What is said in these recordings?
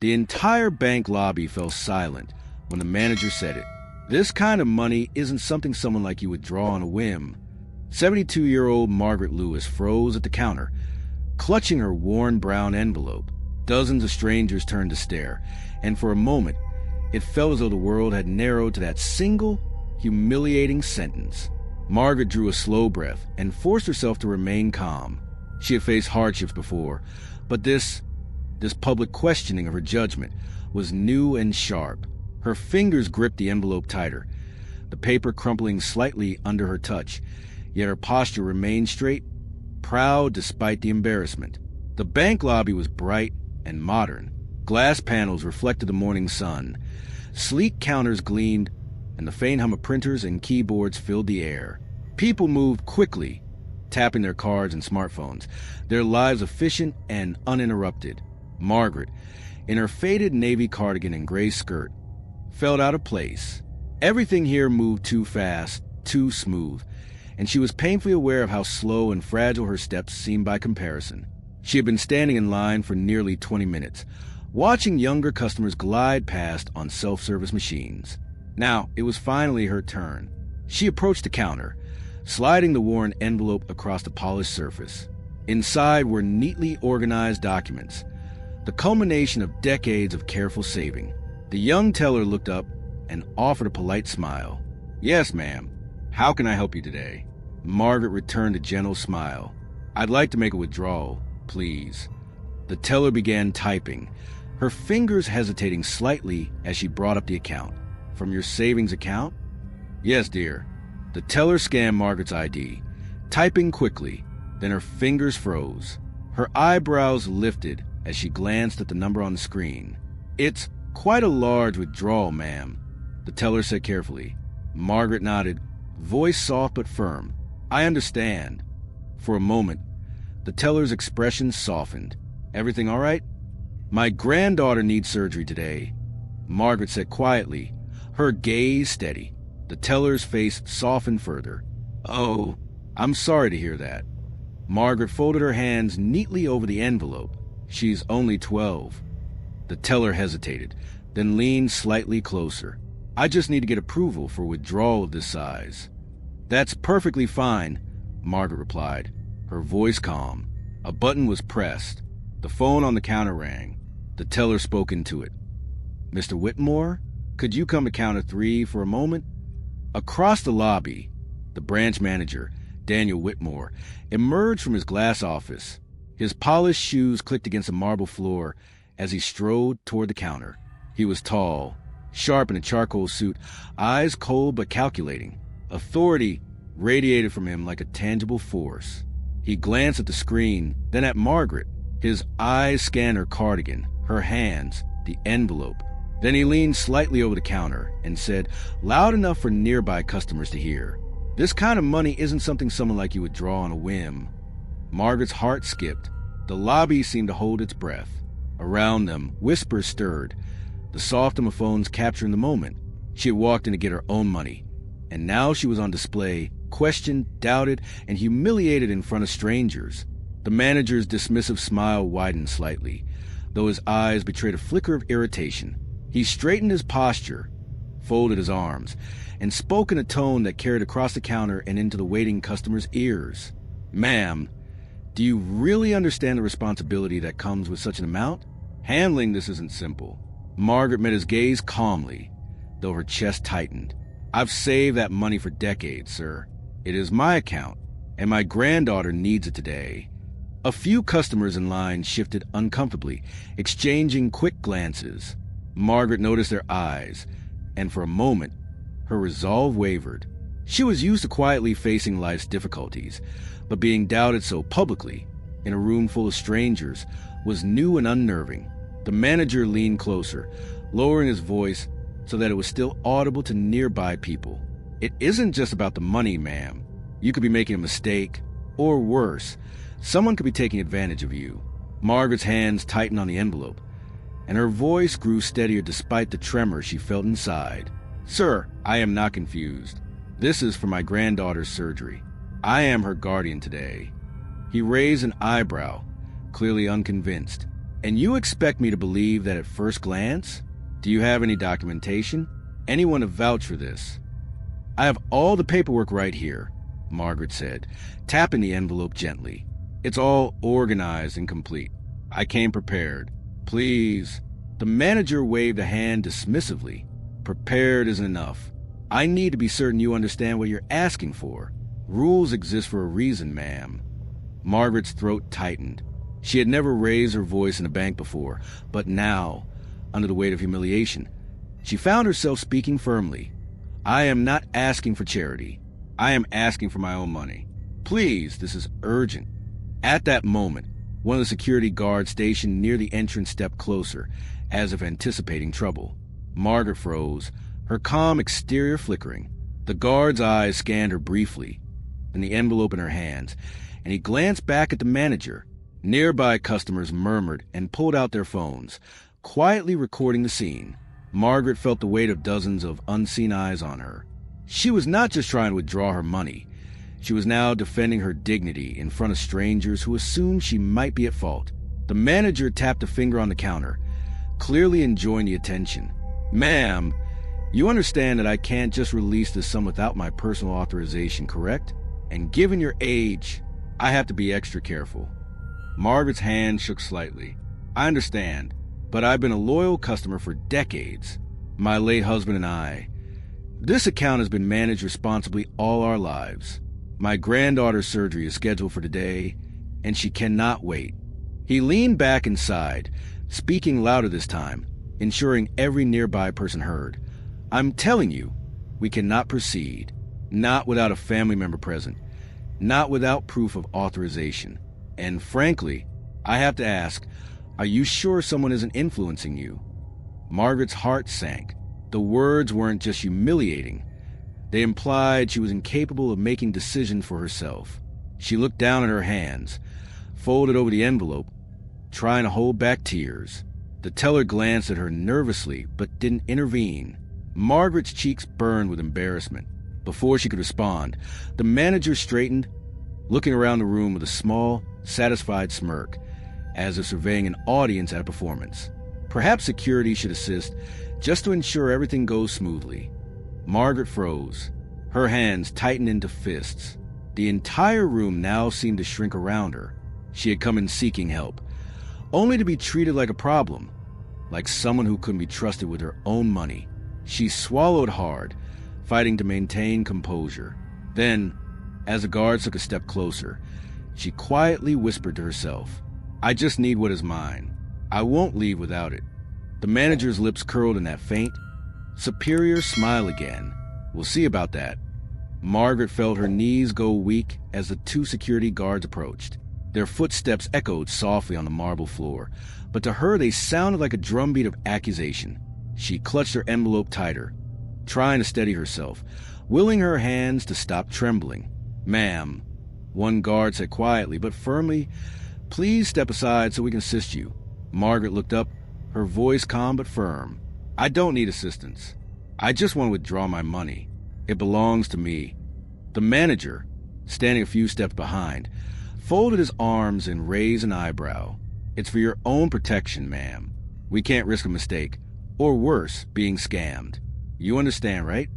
The entire bank lobby fell silent when the manager said it. This kind of money isn't something someone like you would draw on a whim. 72-year-old Margaret Lewis froze at the counter, clutching her worn brown envelope. Dozens of strangers turned to stare, and for a moment, it felt as though the world had narrowed to that single, humiliating sentence. Margaret drew a slow breath and forced herself to remain calm. She had faced hardships before, but this public questioning of her judgment was new and sharp. Her fingers gripped the envelope tighter, the paper crumpling slightly under her touch, yet her posture remained straight, proud despite the embarrassment. The bank lobby was bright and modern. Glass panels reflected the morning sun. Sleek counters gleamed, and the faint hum of printers and keyboards filled the air. People moved quickly, tapping their cards and smartphones, their lives efficient and uninterrupted. Margaret, in her faded navy cardigan and gray skirt, felt out of place. Everything here moved too fast, too smooth, and she was painfully aware of how slow and fragile her steps seemed by comparison. She had been standing in line for nearly 20 minutes, watching younger customers glide past on self-service machines. Now, it was finally her turn. She approached the counter, sliding the worn envelope across the polished surface. Inside were neatly organized documents, the culmination of decades of careful saving. The young teller looked up and offered a polite smile. "Yes, ma'am. How can I help you today?" Margaret returned a gentle smile. "I'd like to make a withdrawal, please." The teller began typing, her fingers hesitating slightly as she brought up the account. "From your savings account?" "Yes, dear." The teller scanned Margaret's ID, typing quickly, then her fingers froze. Her eyebrows lifted as she glanced at the number on the screen. "It's quite a large withdrawal, ma'am," the teller said carefully. Margaret nodded, voice soft but firm. "I understand." For a moment, the teller's expression softened. "Everything all right?" "My granddaughter needs surgery today," Margaret said quietly, her gaze steady. The teller's face softened further. "Oh, I'm sorry to hear that." Margaret folded her hands neatly over the envelope. "She's only 12. The teller hesitated, then leaned slightly closer. "I just need to get approval for withdrawal of this size." "That's perfectly fine," Margaret replied, her voice calm. A button was pressed. The phone on the counter rang. The teller spoke into it. "Mr. Whitmore, could you come to counter 3 for a moment?" Across the lobby, the branch manager, Daniel Whitmore, emerged from his glass office. His polished shoes clicked against the marble floor as he strode toward the counter. He was tall, sharp in a charcoal suit, eyes cold but calculating. Authority radiated from him like a tangible force. He glanced at the screen, then at Margaret. His eyes scanned her cardigan, her hands, the envelope. Then he leaned slightly over the counter and said, loud enough for nearby customers to hear, "This kind of money isn't something someone like you would draw on a whim." Margaret's heart skipped. The lobby seemed to hold its breath. Around them, whispers stirred, the soft homophones capturing the moment. She had walked in to get her own money, and now she was on display, questioned, doubted, and humiliated in front of strangers. The manager's dismissive smile widened slightly, though his eyes betrayed a flicker of irritation. He straightened his posture, folded his arms, and spoke in a tone that carried across the counter and into the waiting customer's ears. "Ma'am, do you really understand the responsibility that comes with such an amount? Handling this isn't simple." Margaret met his gaze calmly, though her chest tightened. "I've saved that money for decades, sir. It is my account, and my granddaughter needs it today." A few customers in line shifted uncomfortably, exchanging quick glances. Margaret noticed their eyes, and for a moment, her resolve wavered. She was used to quietly facing life's difficulties, but being doubted so publicly, in a room full of strangers, was new and unnerving. The manager leaned closer, lowering his voice so that it was still audible to nearby people. "It isn't just about the money, ma'am. You could be making a mistake, or worse, someone could be taking advantage of you." Margaret's hands tightened on the envelope, and her voice grew steadier despite the tremor she felt inside. "Sir, I am not confused. This is for my granddaughter's surgery. I am her guardian today." He raised an eyebrow, clearly unconvinced. And you expect me to believe that at first glance? Do you have any documentation? Anyone to vouch for this? I have all the paperwork right here, Margaret said, tapping the envelope gently. It's all organized and complete. I came prepared. Please. The manager waved a hand dismissively. Prepared isn't enough. I need to be certain you understand what you're asking for. Rules exist for a reason, ma'am. Margaret's throat tightened. She had never raised her voice in a bank before, but now, under the weight of humiliation, she found herself speaking firmly. I am not asking for charity. I am asking for my own money. Please, this is urgent. At that moment, one of the security guards stationed near the entrance stepped closer, as if anticipating trouble. Margaret froze, her calm exterior flickering. The guard's eyes scanned her briefly, then the envelope in her hands, and he glanced back at the manager. Nearby customers murmured and pulled out their phones, quietly recording the scene. Margaret felt the weight of dozens of unseen eyes on her. She was not just trying to withdraw her money. She was now defending her dignity in front of strangers who assumed she might be at fault. The manager tapped a finger on the counter, clearly enjoying the attention. Ma'am, you understand that I can't just release this sum without my personal authorization, correct? And given your age, I have to be extra careful. Margaret's hand shook slightly. I understand, but I've been a loyal customer for decades. My late husband and I. This account has been managed responsibly all our lives. My granddaughter's surgery is scheduled for today, and she cannot wait. He leaned back and sighed, speaking louder this time, ensuring every nearby person heard. I'm telling you, we cannot proceed. Not without a family member present. Not without proof of authorization. And frankly, I have to ask, are you sure someone isn't influencing you? Margaret's heart sank. The words weren't just humiliating. They implied she was incapable of making decisions for herself. She looked down at her hands, folded over the envelope, trying to hold back tears. The teller glanced at her nervously, but didn't intervene. Margaret's cheeks burned with embarrassment. Before she could respond, the manager straightened, looking around the room with a small, satisfied smirk, as if surveying an audience at a performance. Perhaps security should assist, just to ensure everything goes smoothly. Margaret froze. Her hands tightened into fists. The entire room now seemed to shrink around her. She had come in seeking help, only to be treated like a problem, like someone who couldn't be trusted with her own money. She swallowed hard, fighting to maintain composure. Then, as the guards took a step closer, she quietly whispered to herself, I just need what is mine. I won't leave without it. The manager's lips curled in that faint, superior smile again. We'll see about that. Margaret felt her knees go weak as the two security guards approached. Their footsteps echoed softly on the marble floor, but to her they sounded like a drumbeat of accusation. She clutched her envelope tighter, trying to steady herself, willing her hands to stop trembling. Ma'am, one guard said quietly but firmly, please step aside so we can assist you. Margaret looked up, her voice calm but firm. I don't need assistance. I just want to withdraw my money. It belongs to me. The manager, standing a few steps behind, folded his arms and raised an eyebrow. It's for your own protection, ma'am. We can't risk a mistake, or worse, being scammed. You understand, right?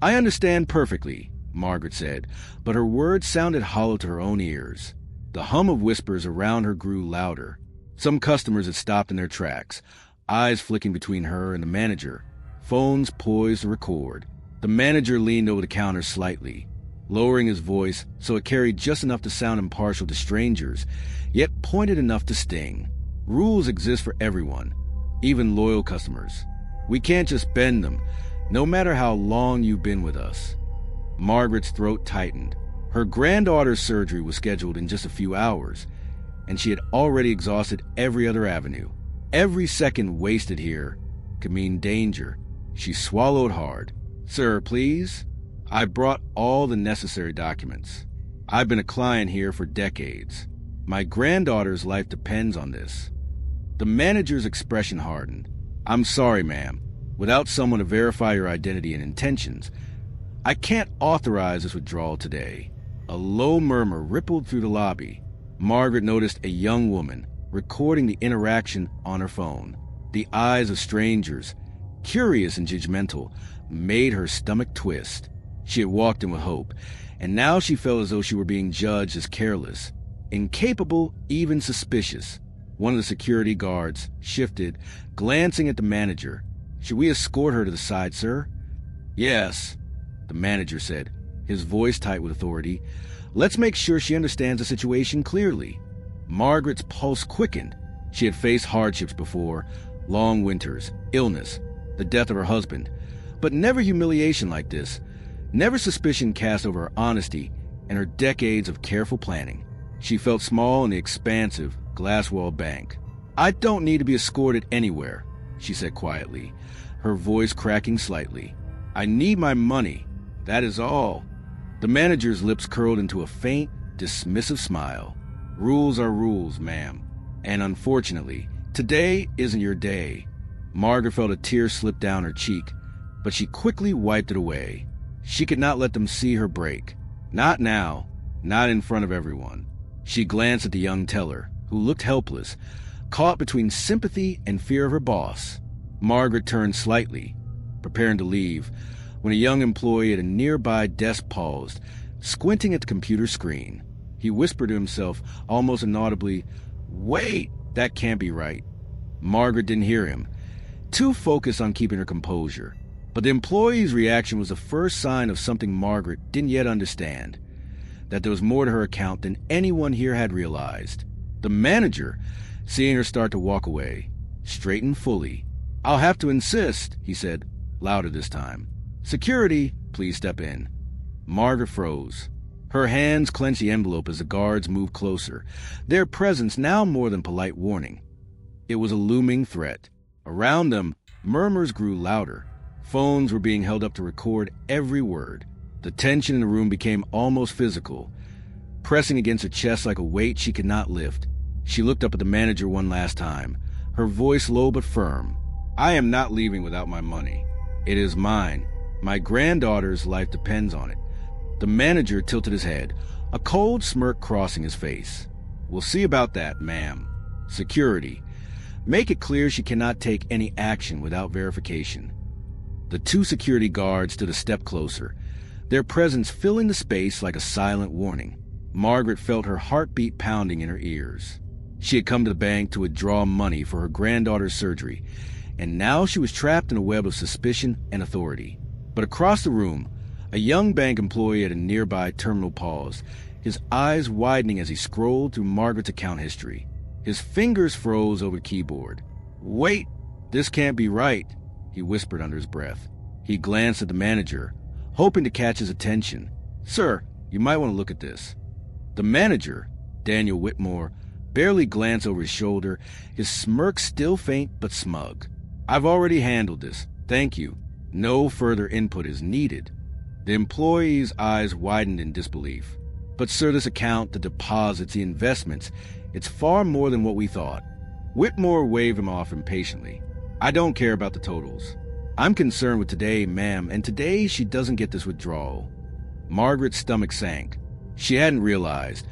I understand perfectly, Margaret said, but her words sounded hollow to her own ears. The hum of whispers around her grew louder. Some customers had stopped in their tracks, eyes flicking between her and the manager, phones poised to record. The manager leaned over the counter slightly, lowering his voice so it carried just enough to sound impartial to strangers, yet pointed enough to sting. Rules exist for everyone, even loyal customers. We can't just bend them, no matter how long you've been with us. Margaret's throat tightened. Her granddaughter's surgery was scheduled in just a few hours, and she had already exhausted every other avenue. Every second wasted here could mean danger. She swallowed hard. Sir, please? I brought all the necessary documents. I've been a client here for decades. My granddaughter's life depends on this. The manager's expression hardened. I'm sorry, ma'am. Without someone to verify your identity and intentions, I can't authorize this withdrawal today. A low murmur rippled through the lobby. Margaret noticed a young woman, recording the interaction on her phone. The eyes of strangers, curious and judgmental, made her stomach twist. She had walked in with hope, and now she felt as though she were being judged as careless, incapable, even suspicious. One of the security guards shifted, glancing at the manager. "Should we escort her to the side, sir?" "Yes," the manager said, his voice tight with authority. "Let's make sure she understands the situation clearly." Margaret's pulse quickened. She had faced hardships before, long winters, illness, the death of her husband, but never humiliation like this, never suspicion cast over her honesty and her decades of careful planning. She felt small in the expansive, glass-walled bank. "I don't need to be escorted anywhere," she said quietly, her voice cracking slightly. "I need my money. That is all." The manager's lips curled into a faint, dismissive smile. "Rules are rules, ma'am. And unfortunately, today isn't your day." Margaret felt a tear slip down her cheek, but she quickly wiped it away. She could not let them see her break. Not now, not in front of everyone. She glanced at the young teller, who looked helpless, caught between sympathy and fear of her boss. Margaret turned slightly, preparing to leave, when a young employee at a nearby desk paused, squinting at the computer screen. He whispered to himself, almost inaudibly, "Wait, that can't be right." Margaret didn't hear him, too focused on keeping her composure. But the employee's reaction was the first sign of something Margaret didn't yet understand, that there was more to her account than anyone here had realized. The manager, seeing her start to walk away, straightened fully. "I'll have to insist," he said, louder this time. "Security, please step in." Margaret froze. Her hands clenched the envelope as the guards moved closer, their presence now more than polite warning. It was a looming threat. Around them, murmurs grew louder. Phones were being held up to record every word. The tension in the room became almost physical, pressing against her chest like a weight she could not lift. She looked up at the manager one last time, her voice low but firm. "I am not leaving without my money. It is mine. My granddaughter's life depends on it." The manager tilted his head, a cold smirk crossing his face. "We'll see about that, ma'am. Security. Make it clear she cannot take any action without verification." The two security guards stood a step closer, their presence filling the space like a silent warning. Margaret felt her heartbeat pounding in her ears. She had come to the bank to withdraw money for her granddaughter's surgery, and now she was trapped in a web of suspicion and authority. But across the room, a young bank employee at a nearby terminal paused, his eyes widening as he scrolled through Margaret's account history. His fingers froze over the keyboard. "Wait, this can't be right," he whispered under his breath. He glanced at the manager, hoping to catch his attention. "Sir, you might want to look at this." The manager, Daniel Whitmore, barely glanced over his shoulder, his smirk still faint but smug. "I've already handled this. Thank you. No further input is needed." The employee's eyes widened in disbelief. "But sir, this account, the deposits, the investments, it's far more than what we thought." Whitmore waved him off impatiently. "I don't care about the totals. I'm concerned with today, ma'am, and today she doesn't get this withdrawal." Margaret's stomach sank. She hadn't realized,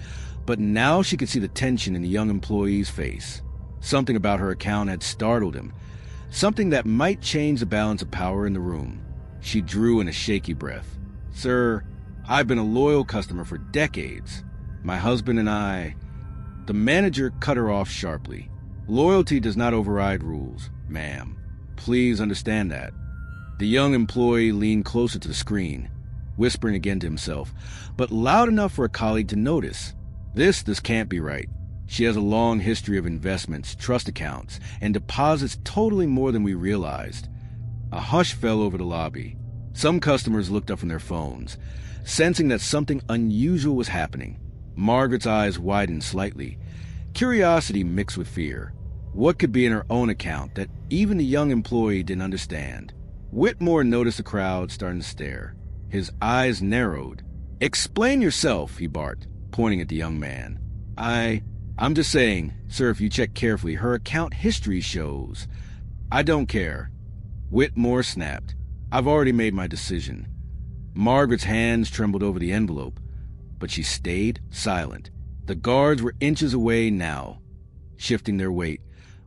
but now she could see the tension in the young employee's face. Something about her account had startled him, something that might change the balance of power in the room. She drew in a shaky breath. "Sir, I've been a loyal customer for decades. My husband and I—" The manager cut her off sharply. "Loyalty does not override rules, ma'am. Please understand that." The young employee leaned closer to the screen, whispering again to himself, but loud enough for a colleague to notice. This can't be right. She has a long history of investments, trust accounts, and deposits totaling more than we realized. A hush fell over the lobby. Some customers looked up from their phones, sensing that something unusual was happening. Margaret's eyes widened slightly, curiosity mixed with fear. What could be in her own account that even the young employee didn't understand? Whitmore noticed the crowd starting to stare. His eyes narrowed. "Explain yourself," he barked, pointing at the young man. I'm just saying, sir, if you check carefully, her account history shows." "I don't care." Whitmore snapped. "I've already made my decision." Margaret's hands trembled over the envelope, but she stayed silent. The guards were inches away now. shifting their weight,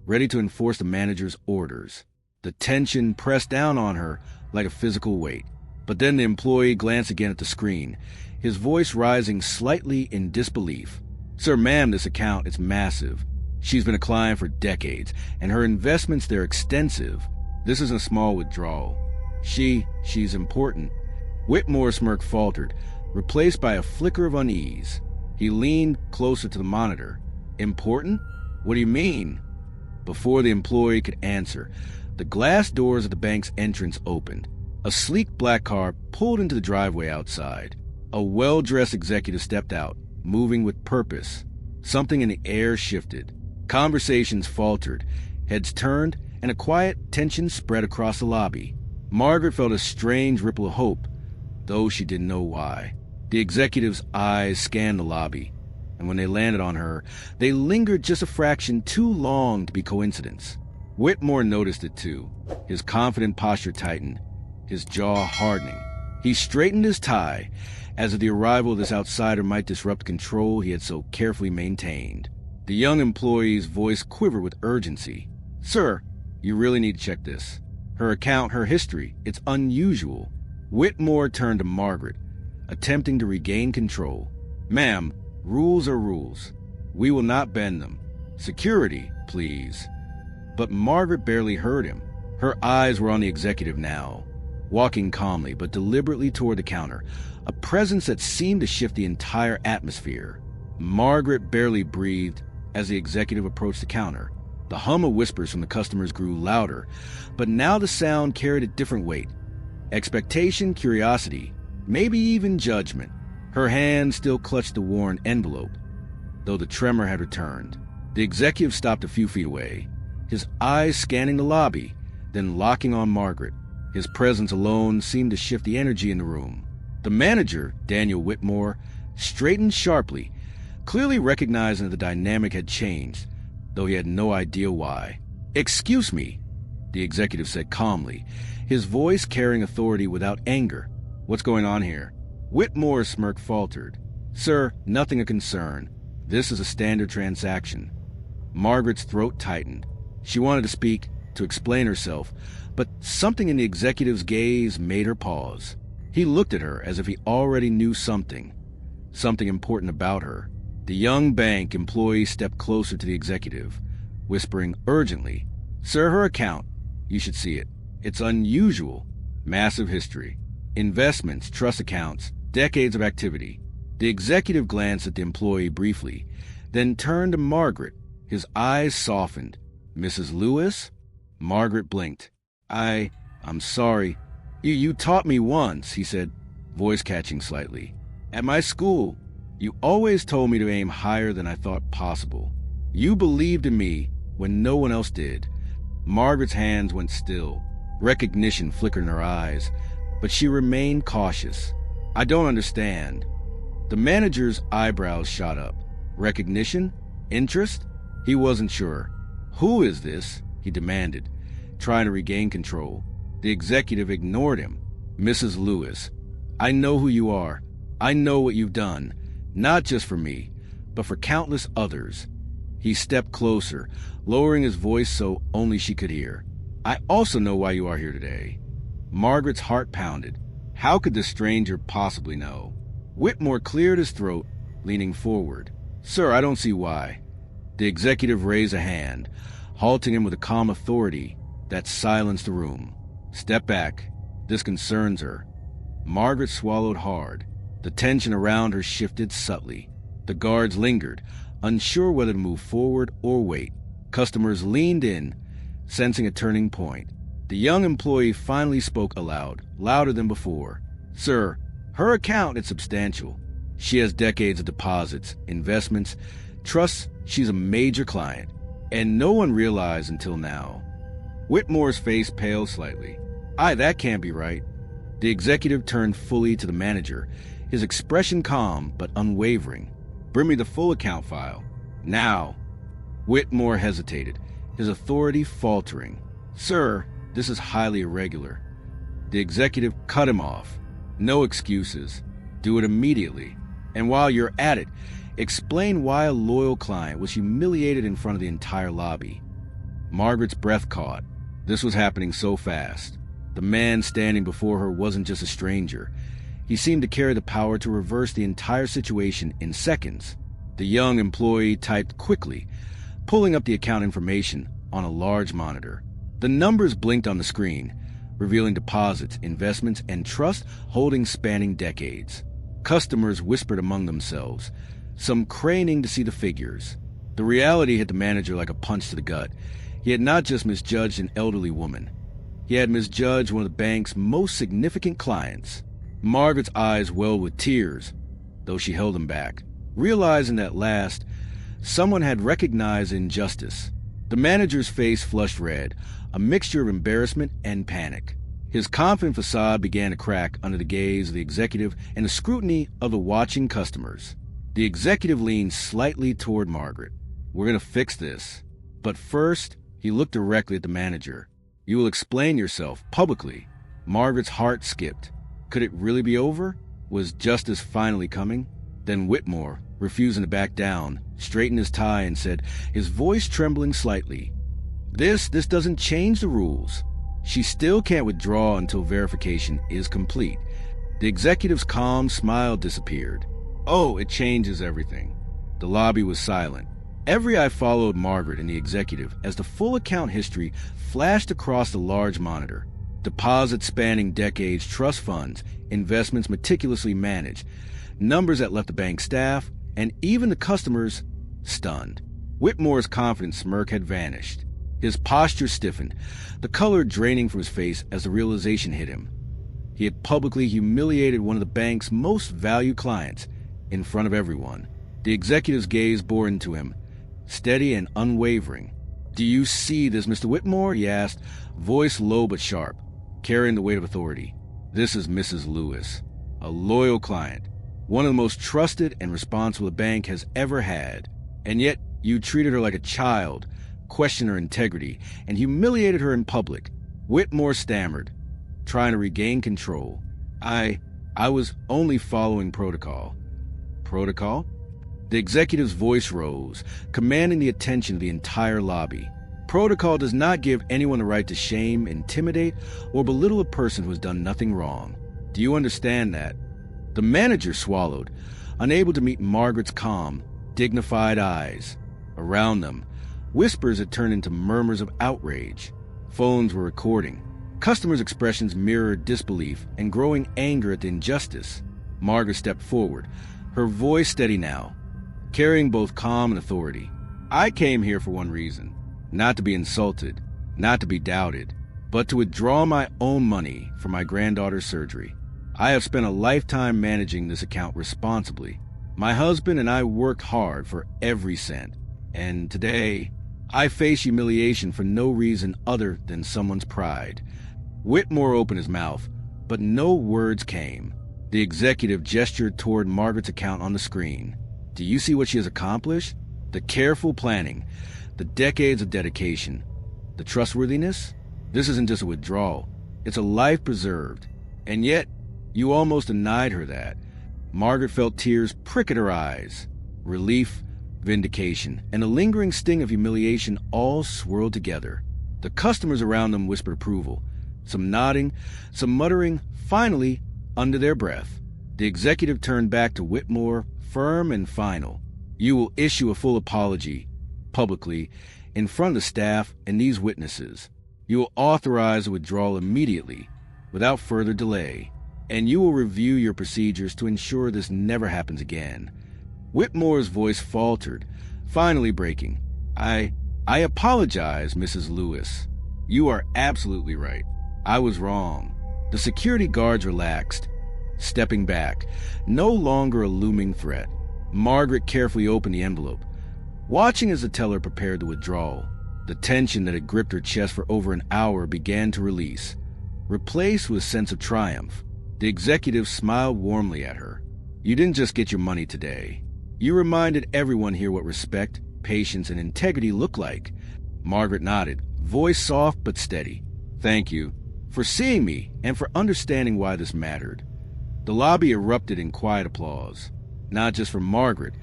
ready to enforce the manager's orders. The tension pressed down on her like a physical weight. But then the employee glanced again at the screen, his voice rising slightly in disbelief. "Sir, ma'am, this account is massive. She's been a client for decades, and her investments, they're extensive. This isn't a small withdrawal. She's important." Whitmore's smirk faltered, replaced by a flicker of unease. He leaned closer to the monitor. "Important? What do you mean?" Before the employee could answer, the glass doors of the bank's entrance opened. A sleek black car pulled into the driveway outside. A well-dressed executive stepped out, moving with purpose. Something in the air shifted. Conversations faltered, heads turned, and a quiet tension spread across the lobby. Margaret felt a strange ripple of hope, though she didn't know why. The executive's eyes scanned the lobby, and when they landed on her, they lingered just a fraction too long to be coincidence. Whitmore noticed it too. His confident posture tightened, his jaw hardening. He straightened his tie, as if the arrival of this outsider might disrupt control he had so carefully maintained. The young employee's voice quivered with urgency. "Sir, you really need to check this. Her account, her history, it's unusual." Whitmore turned to Margaret, attempting to regain control. "Ma'am, rules are rules. We will not bend them. Security, please." But Margaret barely heard him. Her eyes were on the executive now, walking calmly but deliberately toward the counter, a presence that seemed to shift the entire atmosphere. Margaret barely breathed as the executive approached the counter. The hum of whispers from the customers grew louder, but now the sound carried a different weight. Expectation, curiosity, maybe even judgment. Her hand still clutched the worn envelope, though the tremor had returned. The executive stopped a few feet away, his eyes scanning the lobby, then locking on Margaret. His presence alone seemed to shift the energy in the room. The manager, Daniel Whitmore, straightened sharply, clearly recognizing that the dynamic had changed, though he had no idea why. "Excuse me," the executive said calmly, his voice carrying authority without anger. "What's going on here?" Whitmore's smirk faltered. "Sir, nothing of concern. This is a standard transaction." Margaret's throat tightened. She wanted to speak, to explain herself, but something in the executive's gaze made her pause. He looked at her as if he already knew something important about her. The young bank employee stepped closer to the executive, whispering urgently, "Sir, her account. You should see it. It's unusual. Massive history. Investments, trust accounts, decades of activity." The executive glanced at the employee briefly, then turned to Margaret. His eyes softened. "Mrs. Lewis?" Margaret blinked. I'm sorry. You taught me once," he said, voice catching slightly. "At my school, you always told me to aim higher than I thought possible. You believed in me when no one else did." Margaret's hands went still, recognition flickered in her eyes, but she remained cautious. "I don't understand." The manager's eyebrows shot up. Recognition? Interest? He wasn't sure. "Who is this?" he demanded, trying to regain control. The executive ignored him. "Mrs. Lewis, I know who you are. I know what you've done, not just for me, but for countless others." He stepped closer, lowering his voice so only she could hear. "I also know why you are here today." Margaret's heart pounded. How could this stranger possibly know? Whitmore cleared his throat, leaning forward. "Sir, I don't see why." The executive raised a hand, halting him with a calm authority that silenced the room. "Step back. This concerns her." Margaret swallowed hard. The tension around her shifted subtly. The guards lingered, unsure whether to move forward or wait. Customers leaned in, sensing a turning point. The young employee finally spoke aloud, louder than before. "Sir, her account is substantial. She has decades of deposits, investments, trusts. She's a major client, and no one realized until now." Whitmore's face paled slightly. That can't be right." The executive turned fully to the manager, his expression calm but unwavering. "Bring me the full account file. Now." Whitmore hesitated, his authority faltering. "Sir, this is highly irregular." The executive cut him off. "No excuses. Do it immediately." And while you're at it, explain why a loyal client was humiliated in front of the entire lobby. Margaret's breath caught. This was happening so fast. The man standing before her wasn't just a stranger. He seemed to carry the power to reverse the entire situation in seconds. The young employee typed quickly, pulling up the account information on a large monitor. The numbers blinked on the screen, revealing deposits, investments, and trust holdings spanning decades. Customers whispered among themselves, some craning to see the figures. The reality hit the manager like a punch to the gut. He had not just misjudged an elderly woman. He had misjudged one of the bank's most significant clients. Margaret's eyes welled with tears, though she held them back, realizing that at last, someone had recognized injustice. The manager's face flushed red, a mixture of embarrassment and panic. His confident facade began to crack under the gaze of the executive and the scrutiny of the watching customers. The executive leaned slightly toward Margaret. "We're going to fix this. But first," he looked directly at the manager. "You will explain yourself publicly." Margaret's heart skipped. Could it really be over? Was justice finally coming? Then Whitmore, refusing to back down, straightened his tie and said, his voice trembling slightly, This doesn't change the rules. She still can't withdraw until verification is complete." The executive's calm smile disappeared. "Oh, it changes everything." The lobby was silent. Every eye followed Margaret and the executive as the full account history flashed across the large monitor. Deposits spanning decades, trust funds, investments meticulously managed, numbers that left the bank staff, and even the customers stunned. Whitmore's confident smirk had vanished. His posture stiffened, the color draining from his face as the realization hit him. He had publicly humiliated one of the bank's most valued clients in front of everyone. The executive's gaze bore into him, steady and unwavering. "Do you see this, Mr. Whitmore?" he asked, voice low but sharp, carrying the weight of authority. "This is Mrs. Lewis, a loyal client, one of the most trusted and responsible the bank has ever had. And yet you treated her like a child, questioned her integrity, and humiliated her in public." Whitmore stammered, trying to regain control. I was only following protocol." "Protocol?" The executive's voice rose, commanding the attention of the entire lobby. "Protocol does not give anyone the right to shame, intimidate, or belittle a person who has done nothing wrong. Do you understand that?" The manager swallowed, unable to meet Margaret's calm, dignified eyes. Around them, whispers had turned into murmurs of outrage. Phones were recording. Customers' expressions mirrored disbelief and growing anger at the injustice. Margaret stepped forward, her voice steady now, carrying both calm and authority. "I came here for one reason, not to be insulted, not to be doubted, but to withdraw my own money for my granddaughter's surgery. I have spent a lifetime managing this account responsibly. My husband and I worked hard for every cent, and today I face humiliation for no reason other than someone's pride." Whitmore opened his mouth, but no words came. The executive gestured toward Margaret's account on the screen. "Do you see what she has accomplished? The careful planning, the decades of dedication, the trustworthiness? This isn't just a withdrawal, it's a life preserved. And yet, you almost denied her that." Margaret felt tears prick at her eyes. Relief, vindication, and a lingering sting of humiliation all swirled together. The customers around them whispered approval, some nodding, some muttering, finally, under their breath. The executive turned back to Whitmore, firm and final. "You will issue a full apology, publicly, in front of the staff and these witnesses. You will authorize the withdrawal immediately, without further delay, and you will review your procedures to ensure this never happens again." Whitmore's voice faltered, finally breaking. I apologize, Mrs. Lewis. You are absolutely right. I was wrong." The security guards relaxed, stepping back, no longer a looming threat. Margaret carefully opened the envelope, watching as the teller prepared the withdrawal. The tension that had gripped her chest for over an hour began to release, replaced with a sense of triumph. The executive smiled warmly at her. "You didn't just get your money today. You reminded everyone here what respect, patience, and integrity look like." Margaret nodded, voice soft but steady. "Thank you for seeing me and for understanding why this mattered." The lobby erupted in quiet applause. not just for Margaret,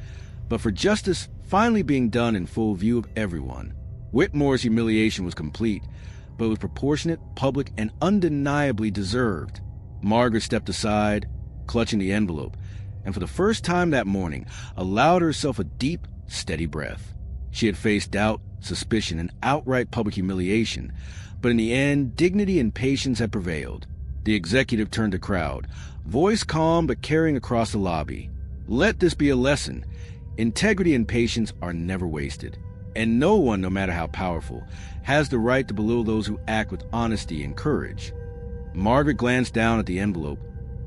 but for justice finally being done in full view of everyone. Whitmore's humiliation was complete, but it was proportionate, public, and undeniably deserved. Margaret stepped aside, clutching the envelope, and for the first time that morning, allowed herself a deep, steady breath. She had faced doubt, suspicion, and outright public humiliation, but in the end, dignity and patience had prevailed. The executive turned to crowd, voice calm but carrying across the lobby. Let this be a lesson. Integrity and patience are never wasted, and no one, no matter how powerful, has the right to belittle those who act with honesty and courage. Margaret glanced down at the envelope,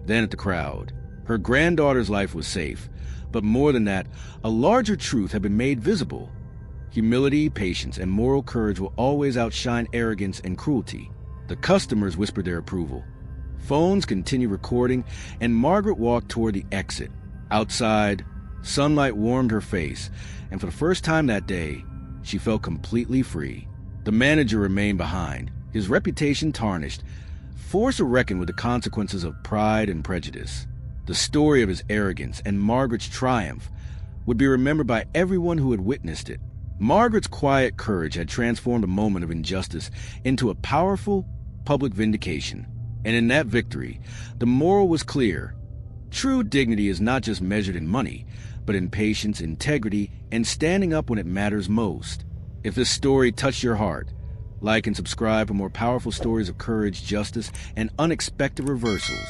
then at the crowd. Her granddaughter's life was safe, but more than that, a larger truth had been made visible. Humility, patience, and moral courage will always outshine arrogance and cruelty. The customers whispered their approval. Phones continued recording, and Margaret walked toward the exit. Outside, sunlight warmed her face, and for the first time that day, she felt completely free. The manager remained behind, his reputation tarnished, forced to reckon with the consequences of pride and prejudice. The story of his arrogance and Margaret's triumph would be remembered by everyone who had witnessed it. Margaret's quiet courage had transformed a moment of injustice into a powerful public vindication. And in that victory, the moral was clear. True dignity is not just measured in money, but in patience, integrity, and standing up when it matters most. If this story touched your heart, like and subscribe for more powerful stories of courage, justice, and unexpected reversals.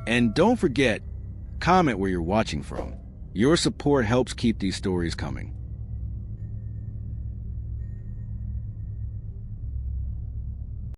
And don't forget, comment where you're watching from. Your support helps keep these stories coming.